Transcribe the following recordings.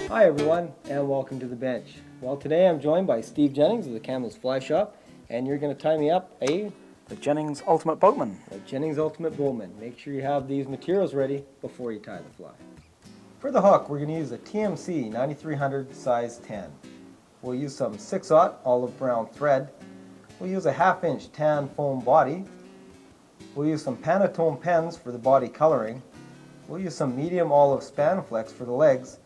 Hi everyone, and welcome to the bench. Well, today I'm joined by Steve Jennings of the Camel's Fly Shop, and you're going to tie me up the Jennings Ultimate Boatman. The Jennings Ultimate Boatman. Make sure you have these materials ready before you tie the fly. For the hook, we're going to use a TMC 9300 size 10. We'll use some 6/0 olive brown thread. We'll use a 1/2 inch tan foam body. We'll use some Pantone pens for the body coloring. We'll use some medium olive Spanflex for the legs,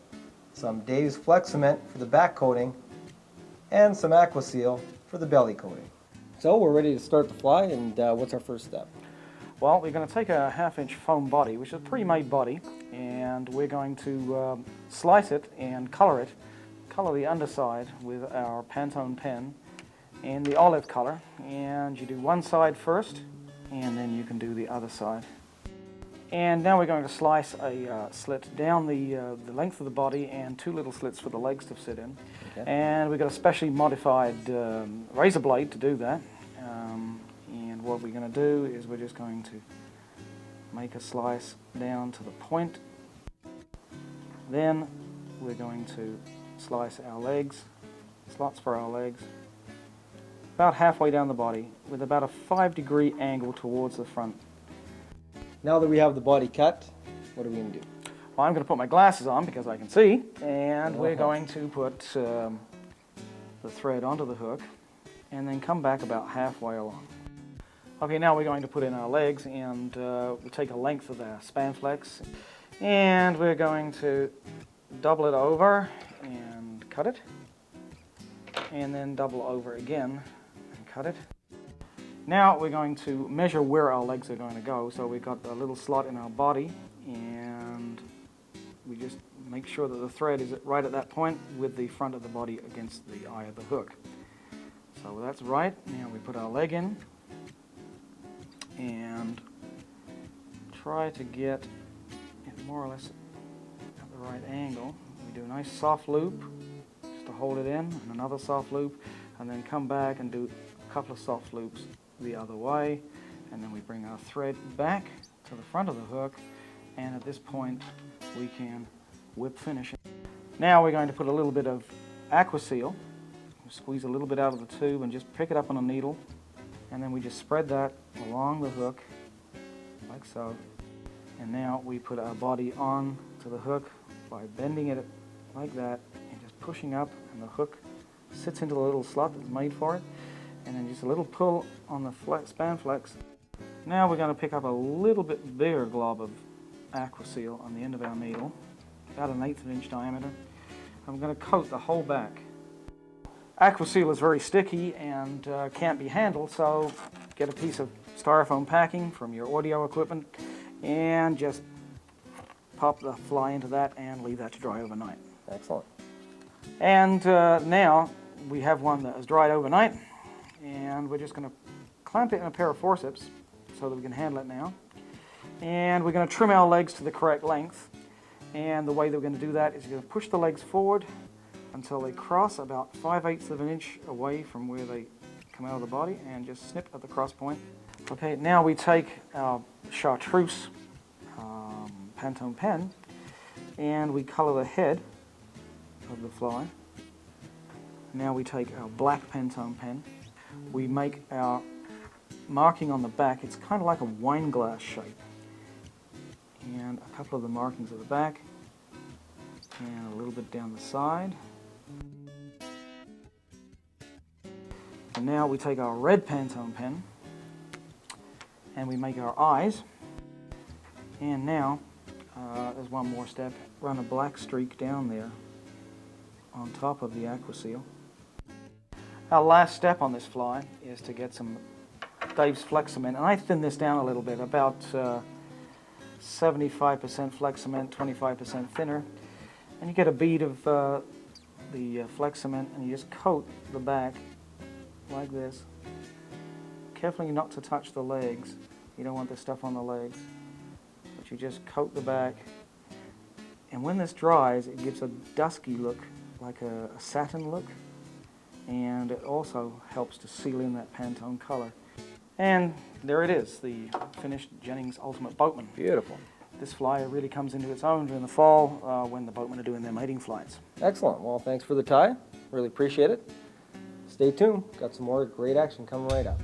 some Dave's Flexament for the back coating, and some Aqua Seal for the belly coating. So we're ready to start the fly, and what's our first step? Well, we're going to take a 1/2 inch foam body, which is a pre-made body, and we're going to slice it and color it. Color the underside with our Pantone pen and the olive color, and you do one side first, and then you can do the other side. And now we're going to slice a slit down the length of the body and 2 little slits for the legs to sit in. Okay. And we've got a specially modified razor blade to do that. And what we're going to do is we're just going to make a slice down to the point. Then we're going to slice our legs, slots for our legs, about halfway down the body with about a 5-degree angle towards the front. Now that we have the body cut, what are we going to do? Well, I'm going to put my glasses on because I can see, and we're going to put the thread onto the hook and then come back about halfway along. Okay, now we're going to put in our legs, and we'll take a length of our Spanflex, and we're going to double it over and cut it, and then double over again and cut it. Now we're going to measure where our legs are going to go. So we've got a little slot in our body, and we just make sure that the thread is right at that point with the front of the body against the eye of the hook. So that's right. Now we put our leg in and try to get it more or less at the right angle. We do a nice soft loop just to hold it in, and another soft loop, and then come back and do a couple of soft loops the other way, and then we bring our thread back to the front of the hook, and at this point we can whip finish it. Now we're going to put a little bit of Aqua Seal, squeeze a little bit out of the tube and just pick it up on a needle, and then we just spread that along the hook like so. And now we put our body on to the hook by bending it like that and just pushing up, and the hook sits into the little slot that's made for it. And then just a little pull on the Spanflex. Now we're going to pick up a little bit bigger glob of Aqua Seal on the end of our needle, about an 1/8 inch diameter. I'm going to coat the whole back. Aqua Seal is very sticky and can't be handled, so get a piece of styrofoam packing from your audio equipment and just pop the fly into that and leave that to dry overnight. Excellent. And now we have one that has dried overnight, and we're just going to clamp it in a pair of forceps so that we can handle it now. And we're going to trim our legs to the correct length. And the way that we're going to do that is you're going to push the legs forward until they cross about 5/8 of an inch away from where they come out of the body, and just snip at the cross point. Okay, now we take our chartreuse Pantone pen and we color the head of the fly. Now we take our black Pantone pen. We make our marking on the back. It's kind of like a wine glass shape. And a couple of the markings at the back, and a little bit down the side. And now we take our red Pantone pen and we make our eyes. And now, there's one more step. Run a black streak down there on top of the Aqua Seal. Our last step on this fly is to get some Dave's Flexament, and I thin this down a little bit, about 75% Flexament, 25% thinner, and you get a bead of the Flexament, and you just coat the back like this. Carefully not to touch the legs. You don't want this stuff on the legs, but you just coat the back, and when this dries it gives a dusky look, like a satin look, and it also helps to seal in that Pantone color. And there it is, the finished Jennings Ultimate Boatman. Beautiful. this fly really comes into its own during the fall when the boatmen are doing their mating flights. Excellent. Well, thanks for the tie. Really appreciate it. Stay tuned. Got some more great action coming right up.